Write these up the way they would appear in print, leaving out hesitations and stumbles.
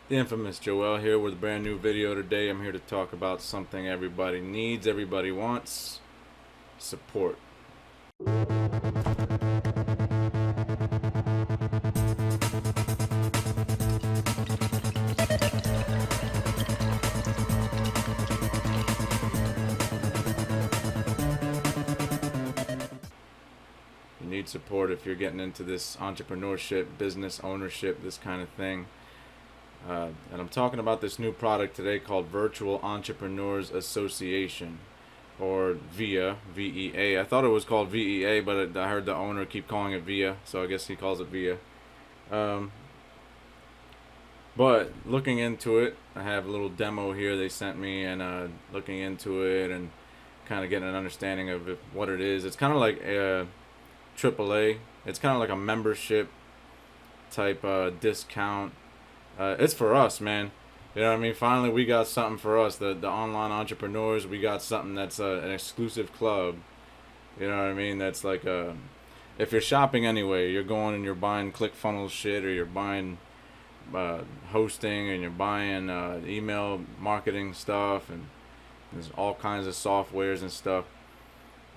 The infamous Joel here with a brand new video today. I'm here to talk about something everybody needs, everybody wants: support. You need support if you're getting into this entrepreneurship, business ownership, this kind of thing. And I'm talking about this new product today called Virtual Entrepreneurs Association, or VEA, VEA. I thought it was called VEA, but I heard the owner keep calling it VEA, so I guess he calls it VEA. But looking into it, I have a little demo here they sent me, and looking into it and kind of getting an understanding of what it is. It's kind of like AAA. It's kind of like a membership type discount. It's for us, man. You know what I mean? Finally, we got something for us, the online entrepreneurs. We got something that's an exclusive club. You know what I mean? That's like if you're shopping anyway, you're going and you're buying ClickFunnels shit, or you're buying hosting, and you're buying email marketing stuff, and there's all kinds of softwares and stuff.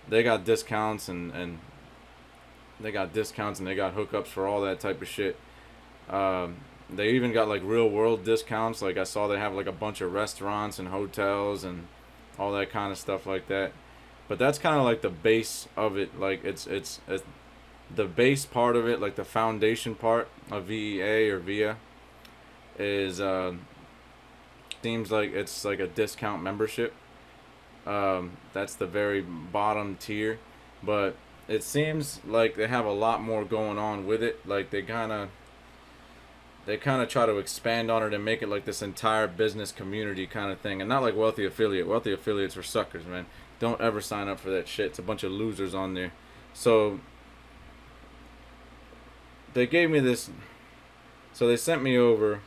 They got discounts and they got discounts and they got hookups for all that type of shit. They even got like real world discounts. Like I saw they have like a bunch of restaurants and hotels and all that kind of stuff like that. But that's kind of like the base of it. Like it's the base part of it, like the foundation part of VEA or VIA is seems like it's like a discount membership. That's the very bottom tier, but it seems like they have a lot more going on with it. Like they kind of try to expand on it and make it like this entire business community kind of thing, and not like Wealthy Affiliate. Wealthy Affiliates are suckers, man. Don't ever sign up for that shit. It's a bunch of losers on there. So they gave me this. So they sent me over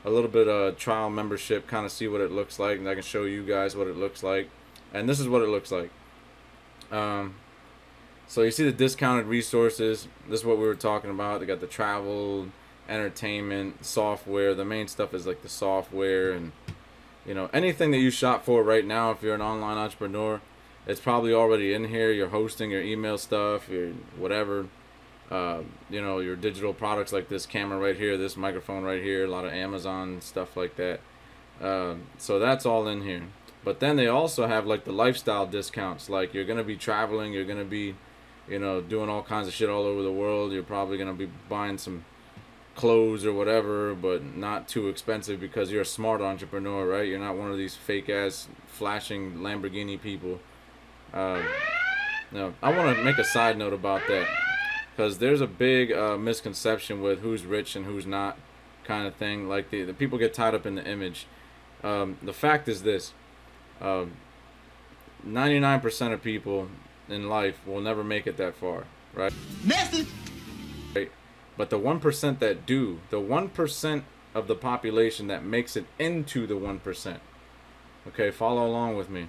a little bit of trial membership, kind of see what it looks like, and I can show you guys what it looks like. And this is what it looks like. So you see the discounted resources. This is what we were talking about. They got the travel, entertainment, software. The main stuff is like the software, and you know, anything that you shop for right now. If you're an online entrepreneur, it's probably already in here. Your hosting, your email stuff, your whatever. You know, your digital products like this camera right here, this microphone right here, a lot of Amazon stuff like that. So that's all in here. But then they also have like the lifestyle discounts. Like you're gonna be traveling, you're gonna be, you know, doing all kinds of shit all over the world. You're probably gonna be buying some clothes or whatever, but not too expensive because you're a smart entrepreneur, right? You're not one of these fake ass flashing Lamborghini people. No, I want to make a side note about that, because there's a big misconception with who's rich and who's not, kind of thing. Like the people get tied up in the image. The fact is this: 99% of people in life will never make it that far, right? Message. Right? But the 1% that do, the 1% of the population that makes it into the 1%. Okay, follow along with me.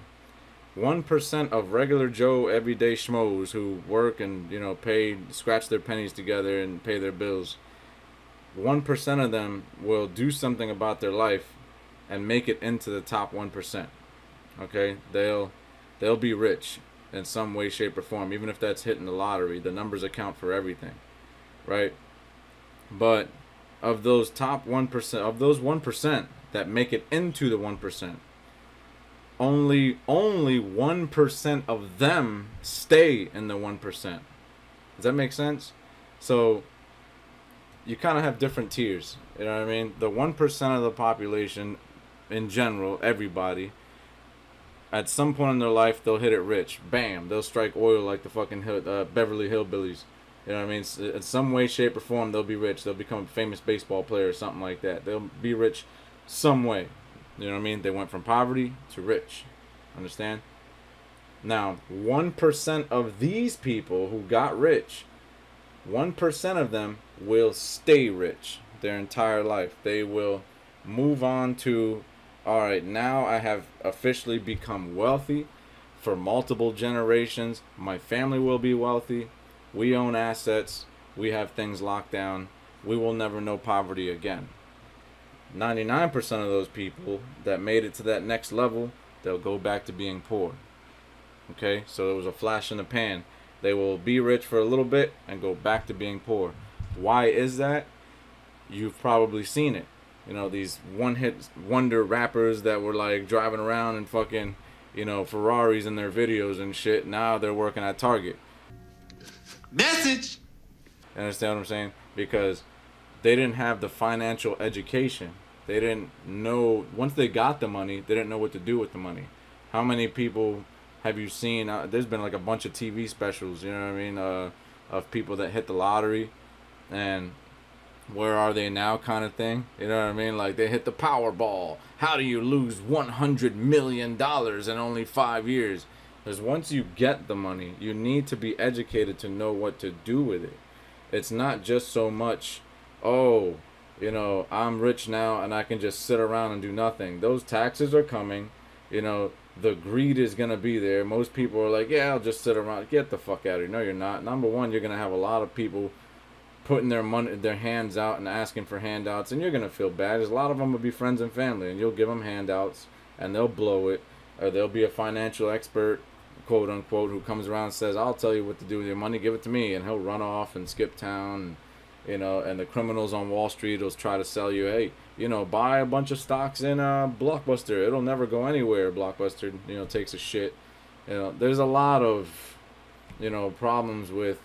1% of regular Joe everyday schmoes who work and, you know, scratch their pennies together and pay their bills. 1% of them will do something about their life and make it into the top 1%. Okay, they'll be rich in some way, shape, or form, even if that's hitting the lottery. The numbers account for everything, right? But of those top 1%, of those 1% that make it into the 1%, only 1% of them stay in the 1%. Does that make sense? So you kind of have different tiers. You know what I mean? The 1% of the population, in general, everybody, at some point in their life, they'll hit it rich. Bam! They'll strike oil like the fucking Beverly Hillbillies. You know what I mean? In some way, shape, or form, they'll be rich. They'll become a famous baseball player or something like that. They'll be rich some way. You know what I mean? They went from poverty to rich. Understand? Now, 1% of these people who got rich, 1% of them will stay rich their entire life. They will move on to, all right, now I have officially become wealthy for multiple generations. My family will be wealthy. We own assets. We have things locked down. We will never know poverty again. 99% of those people that made it to that next level, they'll go back to being poor. Okay, so it was a flash in the pan. They will be rich for a little bit and go back to being poor. Why is that? You've probably seen it. You know, these one-hit wonder rappers that were like driving around in fucking, you know, Ferraris in their videos and shit. Now they're working at Target. Message. You understand what I'm saying? Because they didn't have the financial education. They didn't know, once they got the money, they didn't know what to do with the money. How many people have you seen? There's been like a bunch of TV specials, you know what I mean, of people that hit the lottery and where are they now kind of thing. You know what I mean? Like they hit the Powerball. How do you lose $100 million in only 5 years? Because once you get the money, you need to be educated to know what to do with it. It's not just so much, oh, you know, I'm rich now and I can just sit around and do nothing. Those taxes are coming. You know, the greed is going to be there. Most people are like, yeah, I'll just sit around. Get the fuck out of here. No, you're not. Number one, you're going to have a lot of people putting their money, their hands out and asking for handouts, and you're going to feel bad. There's a lot of them will be friends and family, and you'll give them handouts and they'll blow it. Or there'll be a financial expert, quote unquote, who comes around and says, I'll tell you what to do with your money, give it to me, and he'll run off and skip town. And, you know, and the criminals on Wall Street will try to sell you, hey, you know, buy a bunch of stocks in Blockbuster. It'll never go anywhere. Blockbuster, you know, takes a shit. You know, there's a lot of, you know, problems with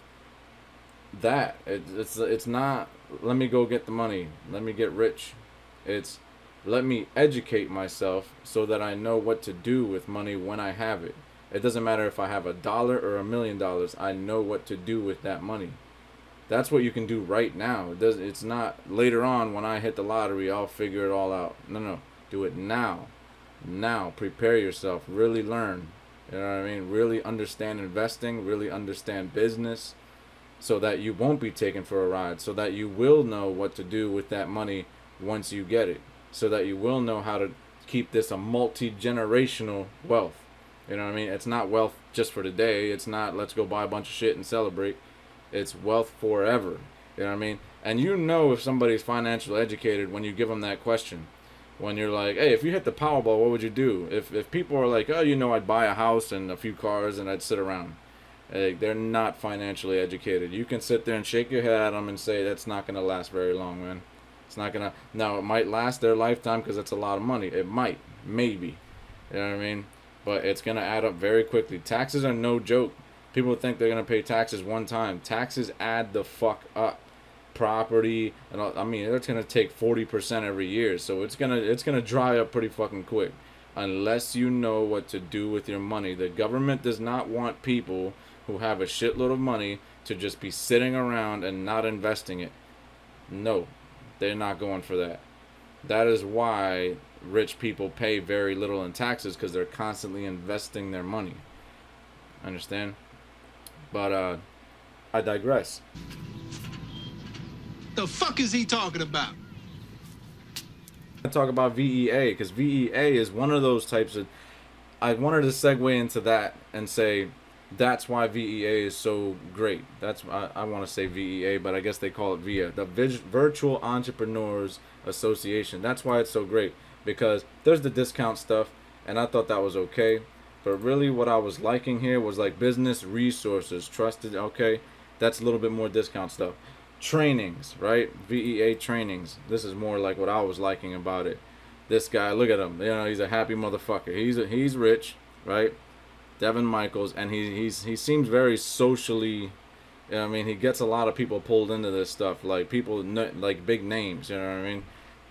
that. It's not, let me go get the money, let me get rich. It's, let me educate myself so that I know what to do with money when I have it. It doesn't matter if I have $1 or $1 million. I know what to do with that money. That's what you can do right now. It's not later on when I hit the lottery, I'll figure it all out. No. Do it now. Now. Prepare yourself. Really learn. You know what I mean? Really understand investing. Really understand business. So that you won't be taken for a ride. So that you will know what to do with that money once you get it. So that you will know how to keep this a multi-generational wealth. You know what I mean? It's not wealth just for today. It's not let's go buy a bunch of shit and celebrate. It's wealth forever. You know what I mean? And you know if somebody's financially educated when you give them that question. When you're like, hey, if you hit the Powerball, what would you do? If people are like, oh, you know, I'd buy a house and a few cars and I'd sit around. They're not financially educated. You can sit there and shake your head at them and say, that's not going to last very long, man. It's not going to. Now, it might last their lifetime because it's a lot of money. It might. Maybe. You know what I mean? But it's going to add up very quickly. Taxes are no joke. People think they're going to pay taxes one time. Taxes add the fuck up. Property, and I mean, it's going to take 40% every year. So it's going to dry up pretty fucking quick. Unless you know what to do with your money. The government does not want people who have a shitload of money to just be sitting around and not investing it. No, they're not going for that. That is why rich people pay very little in taxes, because they're constantly investing their money. Understand? But I digress. The fuck is he talking about? I talk about VEA because VEA is one of those types of. I wanted to segue into that and say that's why VEA is so great. That's I want to say VEA, but I guess they call it VEA, the Virtual Entrepreneurs Association. That's why it's so great, because there's the discount stuff, and I thought that was okay. But really what I was liking here was like business resources, trusted, okay? That's a little bit more discount stuff. Trainings, right? VEA trainings. This is more like what I was liking about it. This guy, look at him. You know, he's a happy motherfucker. He's rich, right? Devin Michaels, and he seems very socially, you know what I mean? He gets a lot of people pulled into this stuff, like people like big names, you know what I mean?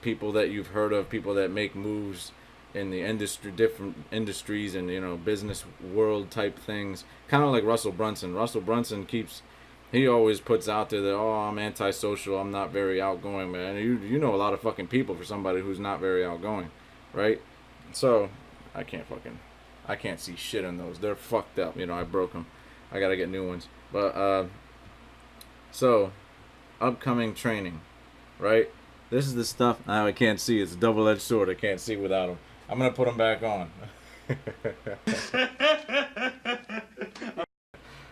People that you've heard of, people that make moves in the industry, different industries, and you know, business world type things, kind of like Russell Brunson. Russell Brunson he always puts out there that, oh, I'm antisocial, I'm not very outgoing, man. You know a lot of fucking people for somebody who's not very outgoing, right? So I can't see shit in those. They're fucked up. You know, I broke them. I gotta get new ones. But so upcoming training, right? This is the stuff. Now I can't see. It's a double-edged sword. I can't see without them. I'm gonna put them back on. I'm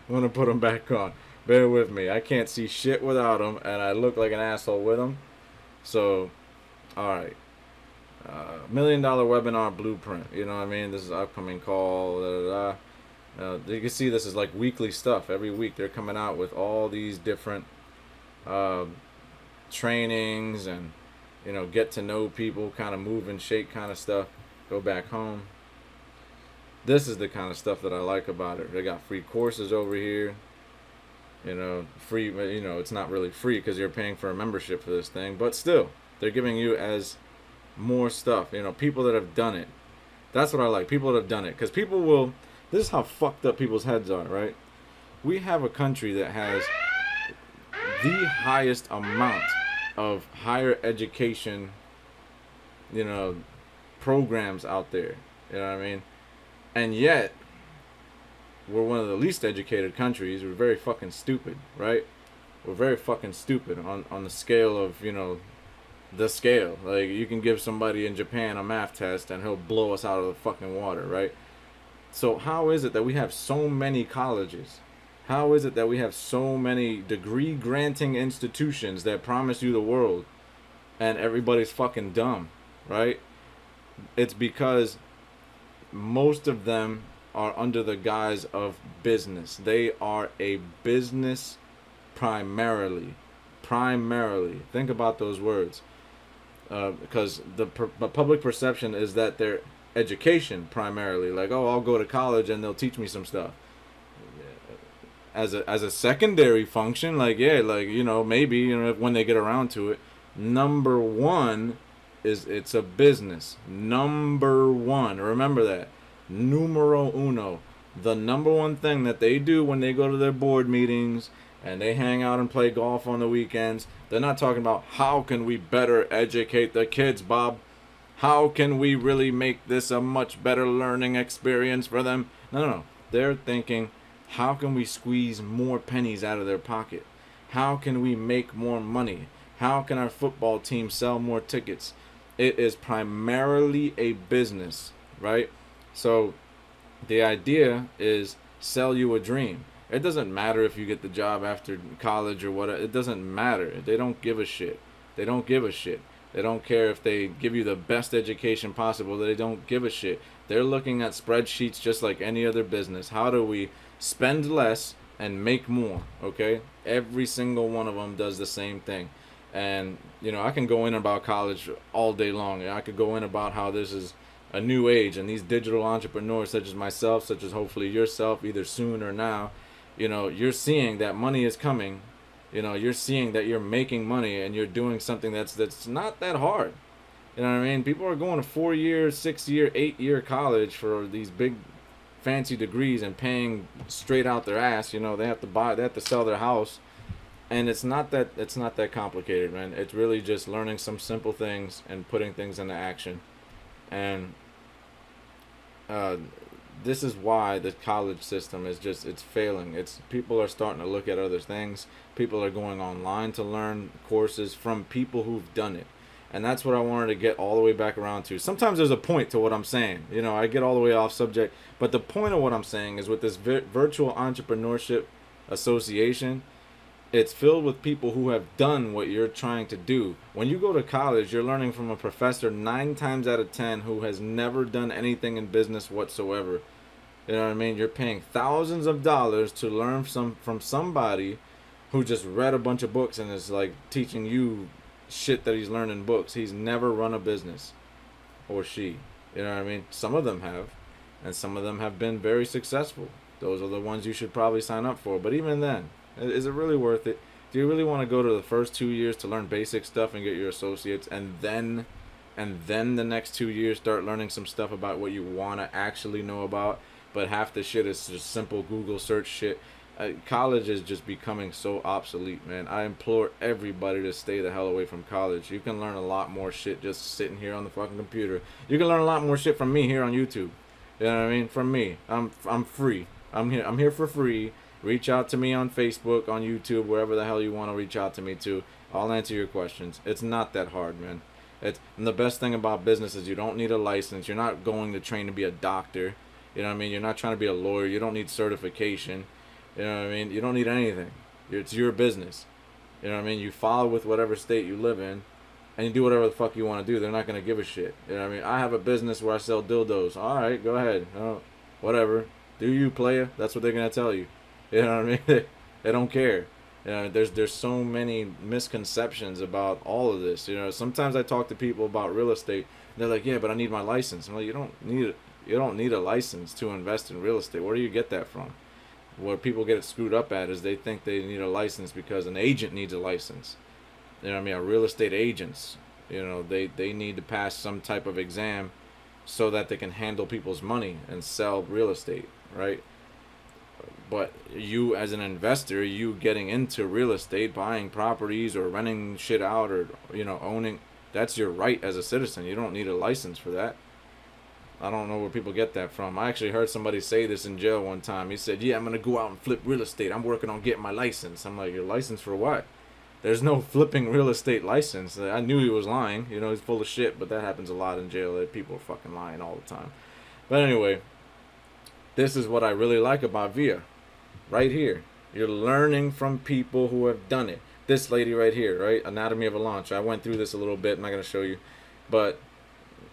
gonna put them back on. Bear with me. I can't see shit without them, and I look like an asshole with them. So, all right. $1 million webinar blueprint. You know what I mean? This is an upcoming call. Da, da, da. You can see this is like weekly stuff. Every week they're coming out with all these different trainings and, you know, get to know people, kind of move and shake kind of stuff. Go back home. This is the kind of stuff that I like about it. They got free courses over here. You know, free, you know, it's not really free because you're paying for a membership for this thing, but still, they're giving you as more stuff. You know, people that have done it. That's what I like. People that have done it. Because people will, this is how fucked up people's heads are, right? We have a country that has the highest amount of higher education, you know, programs out there. You know what I mean? And yet, we're one of the least educated countries. We're very fucking stupid, right? We're very fucking stupid on the scale of, you know, the scale. Like, you can give somebody in Japan a math test and he'll blow us out of the fucking water, right? So how is it that we have so many colleges? How is it that we have so many degree granting institutions that promise you the world and everybody's fucking dumb, right? It's because most of them are under the guise of business. They are a business primarily. Primarily. Think about those words. Because the public perception is that they're education primarily. Like, oh, I'll go to college and they'll teach me some stuff. As a secondary function, like, yeah, like, you know, maybe, you know, when they get around to it. Number one is it's a business. Number one. Remember that. Numero uno. The number one thing that they do when they go to their board meetings and they hang out and play golf on the weekends, they're not talking about how can we better educate the kids, Bob. How can we really make this a much better learning experience for them? No. They're thinking, how can we squeeze more pennies out of their pocket? How can we make more money? How can our football team sell more tickets? It is primarily a business, right? So the idea is sell you a dream. It doesn't matter if you get the job after college or what. It doesn't matter. They don't give a shit. They don't give a shit. They don't care if they give you the best education possible. They don't give a shit. They're looking at spreadsheets just like any other business. How do we spend less and make more? Okay? Every single one of them does the same thing. And, you know, I can go in about college all day long. I could go in about how this is a new age and these digital entrepreneurs such as myself, such as hopefully yourself, either soon or now, you know, you're seeing that money is coming. You know, you're seeing that you're making money and you're doing something that's not that hard. You know what I mean? People are going to 4-year, 6-year, 8-year college for these big fancy degrees and paying straight out their ass. You know, they have to sell their house. And it's not that complicated, man. It's really just learning some simple things and putting things into action. And this is why the college system is it's failing. People are starting to look at other things. People are going online to learn courses from people who've done it. And that's what I wanted to get all the way back around to. Sometimes there's a point to what I'm saying. You know, I get all the way off subject. But the point of what I'm saying is with this virtual entrepreneurship association, it's filled with people who have done what you're trying to do. When you go to college, you're learning from a professor 9 times out of 10 who has never done anything in business whatsoever. You know what I mean? You're paying thousands of dollars to learn from somebody who just read a bunch of books and is like teaching you shit that he's learned in books. He's never run a business, or she. You know what I mean? Some of them have, and some of them have been very successful. Those are the ones you should probably sign up for. But even then, is it really worth it? Do you really want to go to the first 2 years to learn basic stuff and get your associates, and then the next 2 years start learning some stuff about what you want to actually know about? But half the shit is just simple Google search shit. College is just becoming so obsolete, man. I implore everybody to stay the hell away from college. You can learn a lot more shit just sitting here on the fucking computer. You can learn a lot more shit from me here on YouTube. You know what I mean? From me. I'm free. I'm here for free. Reach out to me on Facebook, on YouTube, wherever the hell you want to reach out to me to. I'll answer your questions. It's not that hard, man. And the best thing about business is you don't need a license. You're not going to train to be a doctor. You know what I mean? You're not trying to be a lawyer. You don't need certification. You know what I mean? You don't need anything. It's your business. You know what I mean? You follow with whatever state you live in. and you do whatever the fuck you want to do. They're not gonna give a shit. You know what I mean? I have a business where I sell dildos. All right, go ahead. Whatever. Do you, player? That's what they're gonna tell you. You know what I mean? They don't care. You know, there's so many misconceptions about all of this. You know, sometimes I talk to people about real estate. And they're like, yeah, but I need my license. I'm like, you don't need a license to invest in real estate. Where do you get that from? Where people get it screwed up at is they think they need a license because an agent needs a license. You know what I mean? A real estate agents, you know, they need to pass some type of exam so that they can handle people's money and sell real estate, right? But you as an investor, you getting into real estate, buying properties or renting shit out or, you know, owning, that's your right as a citizen. You don't need a license for that. I don't know where people get that from. I actually heard somebody say this in jail one time. He said, yeah, I'm going to go out and flip real estate. I'm working on getting my license. I'm like, your license for what? There's no flipping real estate license. I knew he was lying. You know, he's full of shit, but that happens a lot in jail. People are fucking lying all the time. But anyway, this is what I really like about VEA. Right here. You're learning from people who have done it. This lady right here, right? Anatomy of a Launch. I went through this a little bit. I'm not going to show you. But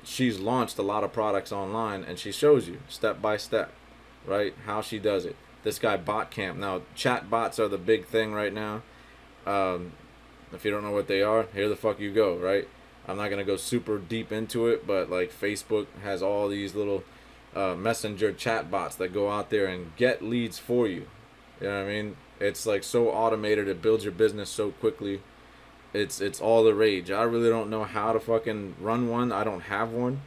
she's launched a lot of products online, and she shows you step by step, right? How she does it. This guy, Bot Camp. Now, chat bots are the big thing right now. If you don't know what they are, here the fuck you go, right? I'm not gonna go super deep into it, but like Facebook has all these little messenger chat bots that go out there and get leads for you. You know what I mean? It's like so automated. It builds your business so quickly. It's all the rage. I really don't know how to fucking run one. I don't have one.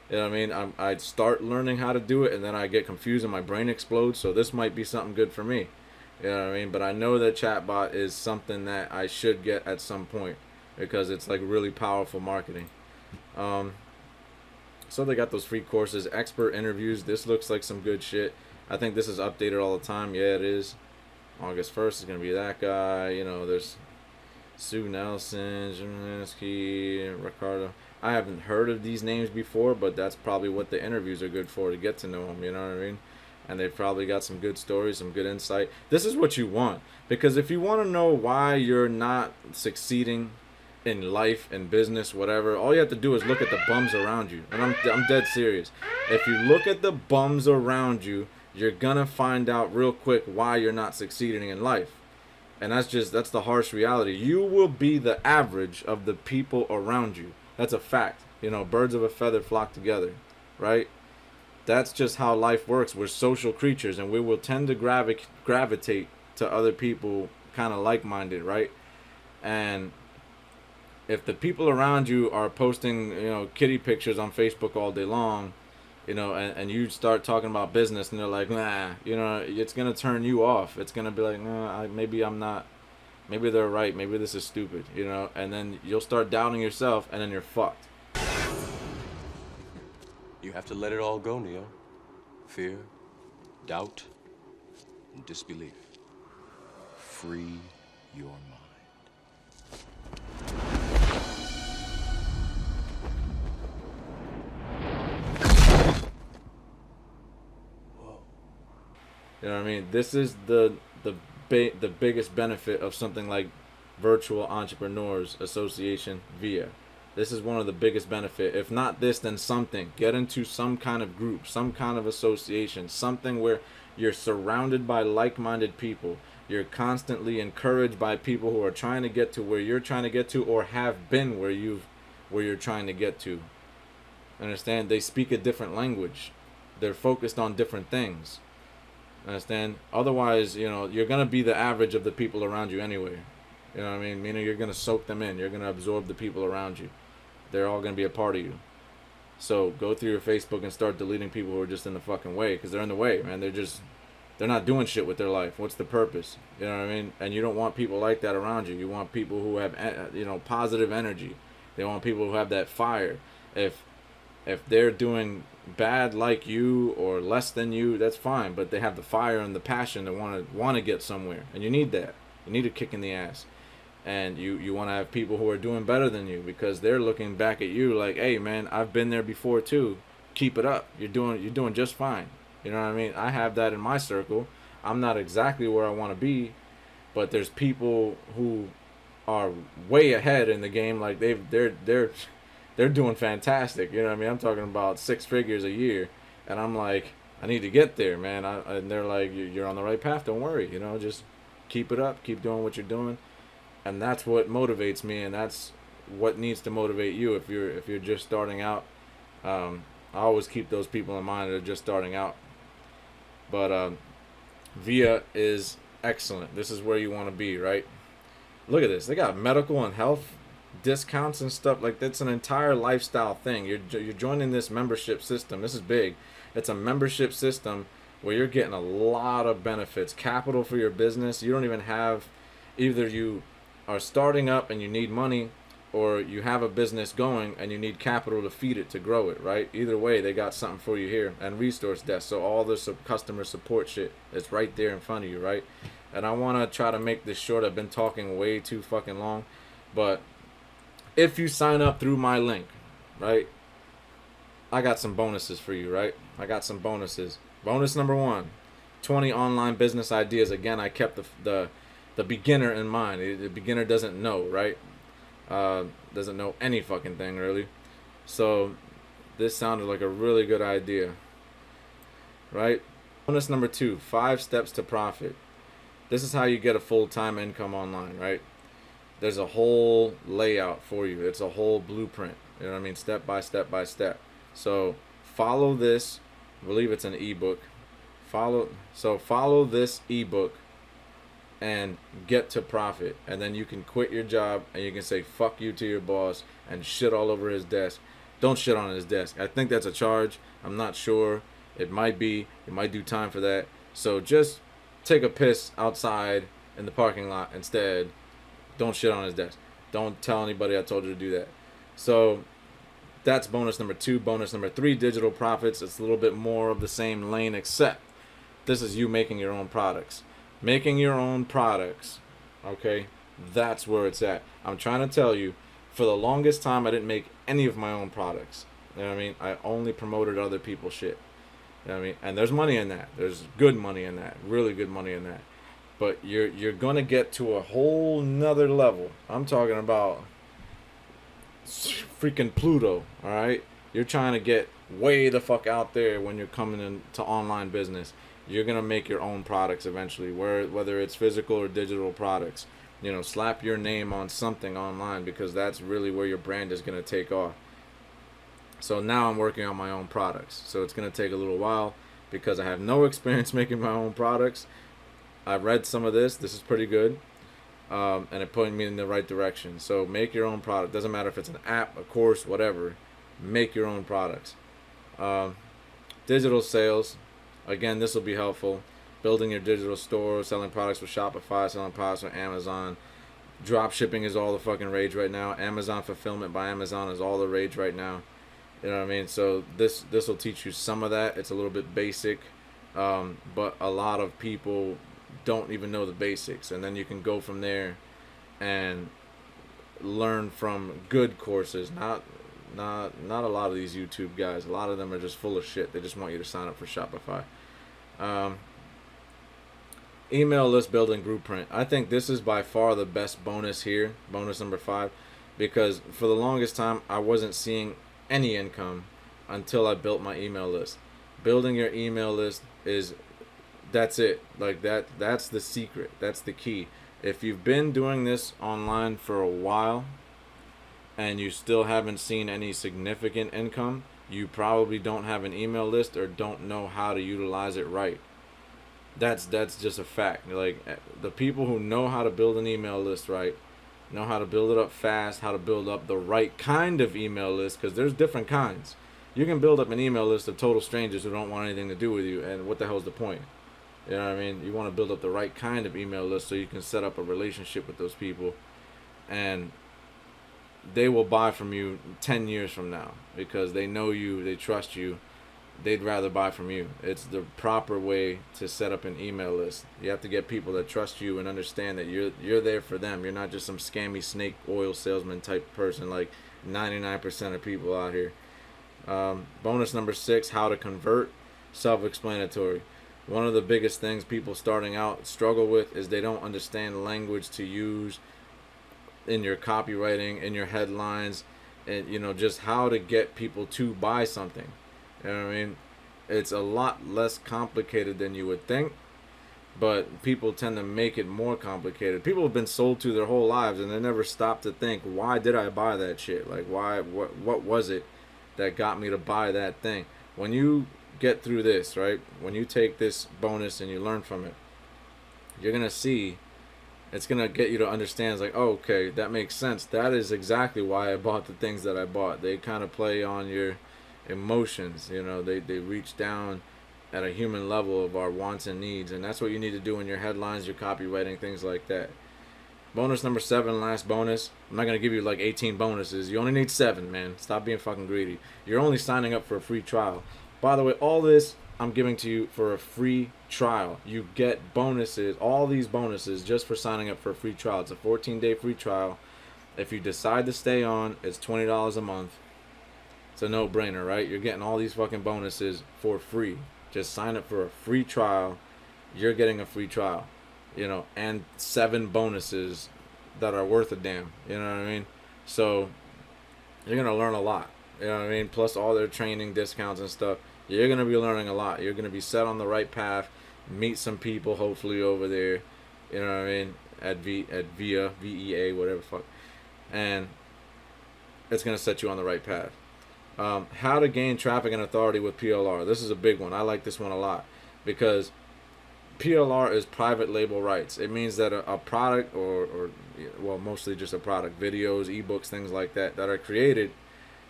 You know what I mean? I'd start learning how to do it, and then I get confused and my brain explodes. So this might be something good for me. You know what I mean? But I know that chatbot is something that I should get at some point because it's like really powerful marketing. So they got those free courses, expert interviews. This looks like some good shit. I think this is updated all the time. Yeah, it is. August 1st is going to be that guy. You know, there's Sue Nelson, Jiminski, Ricardo. I haven't heard of these names before, but that's probably what the interviews are good for, to get to know them. You know what I mean? And they've probably got some good stories, some good insight. This is what you want. Because if you want to know why you're not succeeding in life and business, whatever, all you have to do is look at the bums around you. And I'm dead serious. If you look at the bums around you, you're going to find out real quick why you're not succeeding in life. And that's the harsh reality. You will be the average of the people around you. That's a fact. You know, birds of a feather flock together, right? That's just how life works. We're social creatures, and we will tend to gravitate to other people kind of like-minded, right? And if the people around you are posting, you know, kitty pictures on Facebook all day long, you know, and you start talking about business, and they're like, nah, you know, it's going to turn you off. It's going to be like, nah, maybe I'm not, maybe they're right, maybe this is stupid, you know, and then you'll start doubting yourself, and then you're fucked. You have to let it all go, Neo. Fear, doubt, and disbelief. Free your mind. Whoa. You know what I mean? This is the biggest benefit of something like Virtual Entrepreneurs Association, VEA. This is one of the biggest benefit. If not this, then something. Get into some kind of group, some kind of association, something where you're surrounded by like-minded people. You're constantly encouraged by people who are trying to get to where you're trying to get to, or have been where you're trying to get to. Understand? They speak a different language. They're focused on different things. Understand? Otherwise, you know, you're gonna be the average of the people around you anyway. You know what I mean? Meaning you're gonna soak them in. You're gonna absorb the people around you. They're all going to be a part of you. So go through your Facebook and start deleting people who are just in the fucking way, because they're in the way, man. They're not doing shit with their life. What's the purpose? You know what I mean? And you don't want people like that around you. You want people who have, you know, positive energy. They want people who have that fire. If they're doing bad like you or less than you, that's fine. But they have the fire and the passion to want to get somewhere, and you need that. You need a kick in the ass. And you want to have people who are doing better than you, because they're looking back at you like, hey man, I've been there before too. Keep it up. You're doing just fine. You know what I mean? I have that in my circle. I'm not exactly where I want to be, but there's people who are way ahead in the game. Like they're doing fantastic. You know what I mean? I'm talking about 6 figures a year, and I'm like, I need to get there, man. And they're like, you're on the right path. Don't worry. You know, just keep it up. Keep doing what you're doing, and that's what motivates me, and that's what needs to motivate you if you're just starting out. I always keep those people in mind that are just starting out. But VEA is excellent. This is where you want to be, right? Look at this. They got medical and health discounts and stuff. Like, that's an entire lifestyle thing. You're joining this membership system. This is big. It's a membership system where you're getting a lot of benefits. Capital for your business. You don't even have, either you are starting up and you need money, or you have a business going and you need capital to feed it, to grow it, right? Either way, they got something for you here. And resource desk. So all this customer support shit is right there in front of you, right? And I want to try to make this short. I've been talking way too fucking long. But if you sign up through my link, right, I got some bonuses for you, right? I got some bonuses. Bonus number 1, 20 online business ideas. Again, I kept the beginner in mind. The beginner doesn't know, right? Doesn't know any fucking thing, really. So this sounded like a really good idea, right? Bonus number 2, 5 steps to profit. This is how you get a full-time income online, right? There's a whole layout for you. It's a whole blueprint. You know what I mean? Step by step by step. So follow this. I believe it's an ebook. Follow this ebook and get to profit. And then you can quit your job and you can say fuck you to your boss and shit all over his desk. Don't shit on his desk. I think that's a charge. I'm not sure. It might be. You might do time for that. So just take a piss outside in the parking lot instead. Don't shit on his desk. Don't tell anybody I told you to do that. So that's bonus number 2. Bonus number 3, digital profits. It's a little bit more of the same lane, except this is you making your own products. Making your own products, okay? That's where it's at. I'm trying to tell you, for the longest time, I didn't make any of my own products. You know what I mean? I only promoted other people's shit. You know what I mean? And there's money in that. There's good money in that. Really good money in that. But you're gonna get to a whole nother level. I'm talking about freaking Pluto, all right? You're trying to get way the fuck out there when you're coming into online business. You're gonna make your own products eventually, whether it's physical or digital products. You know, slap your name on something online, because that's really where your brand is gonna take off. So now I'm working on my own products. So it's gonna take a little while because I have no experience making my own products. I've read some of this. This is pretty good. And it put me in the right direction. So make your own product. Doesn't matter if it's an app, a course, whatever. Make your own products. Digital sales. Again, this will be helpful. Building your digital store, selling products with Shopify, selling products with Amazon. Drop shipping is all the fucking rage right now. Amazon fulfillment by Amazon is all the rage right now. You know what I mean? So this will teach you some of that. It's a little bit basic, but a lot of people don't even know the basics, and then you can go from there and learn from good courses. Not a lot of these YouTube guys. A lot of them are just full of shit. They just want you to sign up for Shopify. Email list building blueprint. I think this is by far the best bonus here, bonus number 5, because for the longest time I wasn't seeing any income until I built my email list. Building your email list that's it. Like that's the secret. That's the key. If you've been doing this online for a while and you still haven't seen any significant income, you probably don't have an email list or don't know how to utilize it right. That's just a fact. Like, the people who know how to build an email list right, know how to build it up fast, how to build up the right kind of email list, because there's different kinds. You can build up an email list of total strangers who don't want anything to do with you, and what the hell's the point? You know what I mean? You want to build up the right kind of email list so you can set up a relationship with those people, and they will buy from you 10 years from now because they know you, they trust you, they'd rather buy from you. It's the proper way to set up an email list. You have to get people that trust you and understand that you're there for them. You're not just some scammy snake oil salesman type person like 99% of people out here. Bonus number 6, how to convert. Self-explanatory. One of the biggest things people starting out struggle with is they don't understand language to use in your copywriting, in your headlines, and you know, just how to get people to buy something. You know what I mean? It's a lot less complicated than you would think, but people tend to make it more complicated. People have been sold to their whole lives and they never stop to think, why did I buy that shit? Like, why, what was it that got me to buy that thing? When you get through this, right, when you take this bonus and you learn from it, you're gonna see, it's gonna get you to understand, it's like, oh, okay, that makes sense. That is exactly why I bought the things that I bought. They kind of play on your emotions, you know, they reach down at a human level of our wants and needs, and that's what you need to do in your headlines, your copywriting, things like that. Bonus number 7, last bonus. I'm not gonna give you like 18 bonuses. You only need 7, man. Stop being fucking greedy. You're only signing up for a free trial. By the way, all this I'm giving to you for a free trial. You get bonuses, all these bonuses, just for signing up for a free trial. It's a 14-day free trial. If you decide to stay on, it's $20 a month. It's a no-brainer, right? You're getting all these fucking bonuses for free. Just sign up for a free trial. You're getting a free trial, you know, and 7 bonuses that are worth a damn. You know what I mean? So you're gonna learn a lot. You know what I mean? Plus all their training discounts and stuff. You're gonna be learning a lot. You're gonna be set on the right path. Meet some people hopefully over there. You know what I mean? At VEA, VEA, whatever the fuck, and it's gonna set you on the right path. How to gain traffic and authority with PLR. This is a big one. I like this one a lot because PLR is private label rights. It means that a product or well, mostly just a product, videos, ebooks, things like that, that are created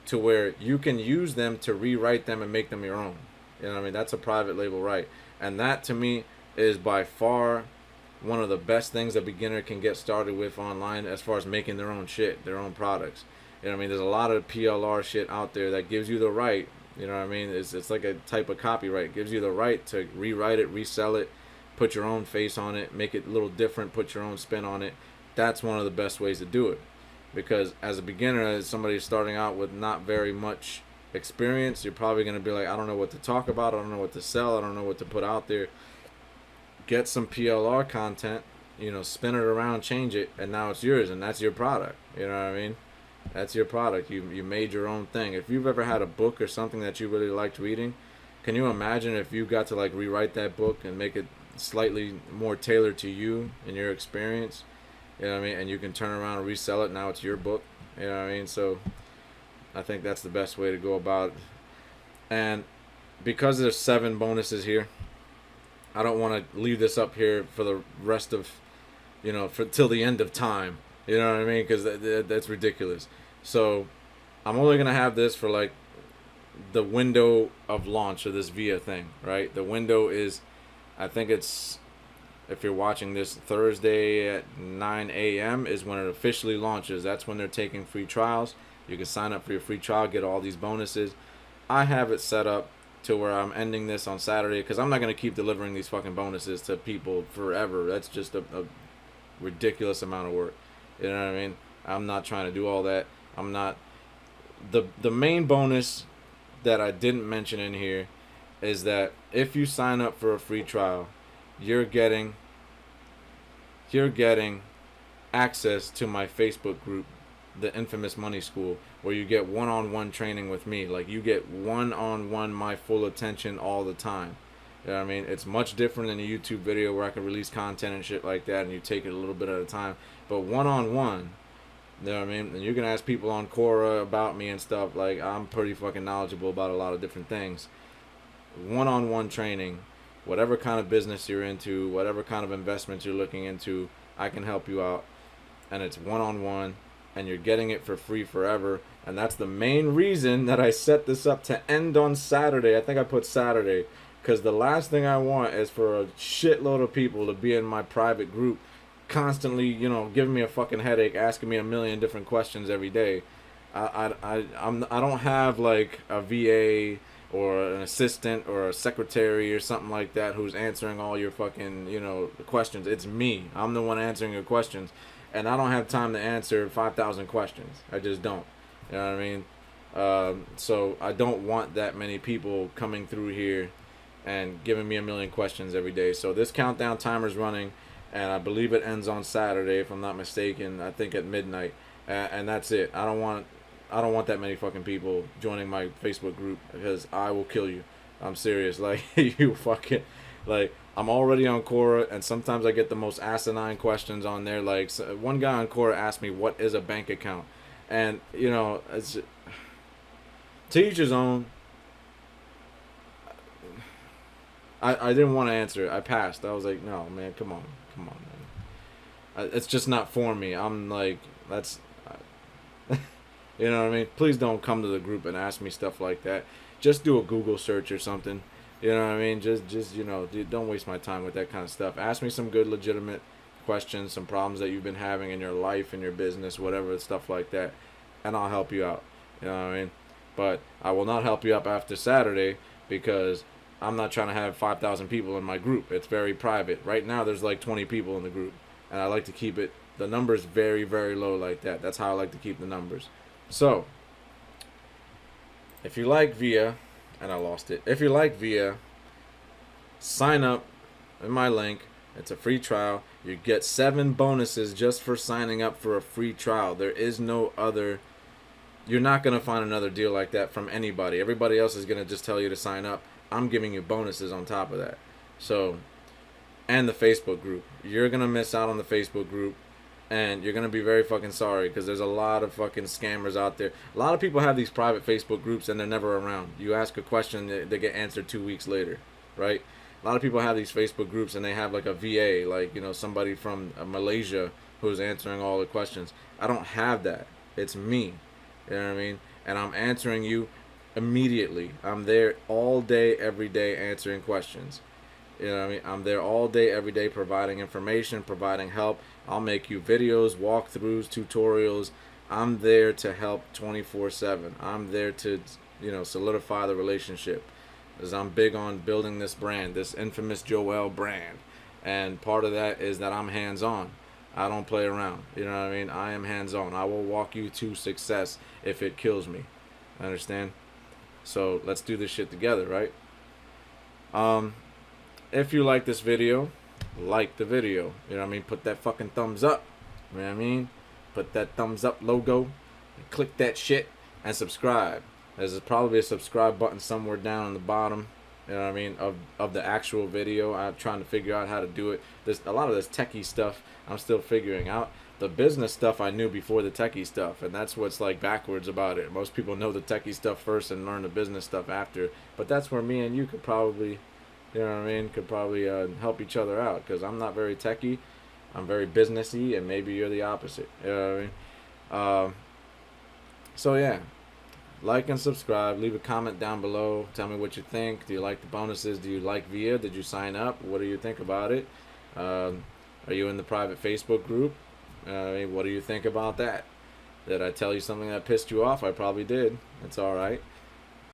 to where you can use them to rewrite them and make them your own. You know what I mean? That's a private label right. And that to me is by far one of the best things a beginner can get started with online as far as making their own shit, their own products. You know what I mean? There's a lot of PLR shit out there that gives you the right, you know what I mean? It's like a type of copyright. It gives you the right to rewrite it, resell it, put your own face on it, make it a little different, put your own spin on it. That's one of the best ways to do it. Because as a beginner, as somebody starting out with not very much experience, you're probably going to be like, I don't know what to talk about, I don't know what to sell, I don't know what to put out there. Get some PLR content, you know, spin it around, change it, and now it's yours, and that's your product. You know what I mean? That's your product. You made your own thing. If you've ever had a book or something that you really liked reading, can you imagine if you got to like rewrite that book and make it slightly more tailored to you and your experience? You know what I mean? And you can turn around and resell it. Now it's your book. You know what I mean? So I think that's the best way to go about it. And because there's 7 bonuses here, I don't want to leave this up here for the rest of, you know, for till the end of time. You know what I mean? Because that's ridiculous. So I'm only going to have this for like the window of launch of this VEA thing, right? The window is, I think it's, if you're watching this Thursday at 9 a.m. is when it officially launches. That's when they're taking free trials. You can sign up for your free trial, get all these bonuses. I have it set up to where I'm ending this on Saturday because I'm not going to keep delivering these fucking bonuses to people forever. That's just a ridiculous amount of work. You know what I mean? I'm not trying to do all that. I'm not. The main bonus that I didn't mention in here is that if you sign up for a free trial, you're getting access to my Facebook group, the infamous Money School, where you get one-on-one training with me. Like, you get one-on-one my full attention all the time. You know what I mean? It's much different than a YouTube video where I can release content and shit like that and you take it a little bit at a time. But one-on-one, you know what I mean? And you can ask people on Quora about me and stuff. Like, I'm pretty fucking knowledgeable about a lot of different things. One-on-one training, whatever kind of business you're into, whatever kind of investments you're looking into, I can help you out. And it's one-on-one, and you're getting it for free forever. And that's the main reason that I set this up to end on Saturday. I think I put Saturday, because the last thing I want is for a shitload of people to be in my private group constantly, you know, giving me a fucking headache, asking me a million different questions every day. I don't have like a VA or an assistant or a secretary or something like that who's answering all your fucking, you know, questions. It's me. I'm the one answering your questions, and I don't have time to answer 5,000 questions. I just don't. You know what I mean? So I don't want that many people coming through here and giving me a million questions every day. So this countdown timer's running, and I believe it ends on Saturday, if I'm not mistaken. I think at midnight, and that's it. I don't want that many fucking people joining my Facebook group because I will kill you. I'm serious. Like, you fucking, like, I'm already on Quora, and sometimes I get the most asinine questions on there. Like, one guy on Quora asked me, "What is a bank account?" And you know, it's to each his own. I didn't want to answer it. I passed. I was like, no, man, come on, man. It's just not for me. I'm like, that's, you know what I mean? Please don't come to the group and ask me stuff like that. Just do a Google search or something. You know what I mean? Just you know, don't waste my time with that kind of stuff. Ask me some good, legitimate questions, some problems that you've been having in your life, in your business, whatever, stuff like that, and I'll help you out. You know what I mean? But I will not help you up after Saturday because I'm not trying to have 5,000 people in my group. It's very private. Right now, there's like 20 people in the group, and I like to keep it, the numbers very, very low like that. That's how I like to keep the numbers. So, if you like VEA, and I lost it. If you like VEA, sign up in my link. It's a free trial. You get 7 bonuses just for signing up for a free trial. There is no other. You're not going to find another deal like that from anybody. Everybody else is going to just tell you to sign up. I'm giving you bonuses on top of that. So, and the Facebook group. You're going to miss out on the Facebook group, and you're going to be very fucking sorry because there's a lot of fucking scammers out there. A lot of people have these private Facebook groups and they're never around. You ask a question, they get answered 2 weeks later, right? A lot of people have these Facebook groups and they have like a VA, like, you know, somebody from Malaysia who's answering all the questions. I don't have that. It's me. You know what I mean? And I'm answering you immediately. I'm there all day, every day answering questions. You know what I mean? I'm there all day, every day providing information, providing help. I'll make you videos, walkthroughs, tutorials. I'm there to help 24/7. I'm there to, you know, solidify the relationship. Because I'm big on building this brand, this infamous Joel brand. And part of that is that I'm hands-on. I don't play around. You know what I mean? I am hands-on. I will walk you to success if it kills me. Understand? So let's do this shit together, right? If you like this video, like the video. You know what I mean? Put that fucking thumbs up. You know what I mean? Put that thumbs up logo. And click that shit and subscribe. There's probably a subscribe button somewhere down on the bottom. You know what I mean? Of the actual video. I'm trying to figure out how to do it. There's a lot of this techie stuff I'm still figuring out. The business stuff I knew before the techie stuff, and that's what's like backwards about it. Most people know the techie stuff first and learn the business stuff after. But that's where me and you could probably, you know what I mean, could probably help each other out, because I'm not very techie. I'm very businessy, and maybe you're the opposite. You know what I mean? So yeah, like and subscribe. Leave a comment down below. Tell me what you think. Do you like the bonuses? Do you like VEA? Did you sign up? What do you think about it? Are you in the private Facebook group? What do you think about that? Did I tell you something that pissed you off? I probably did. It's all right.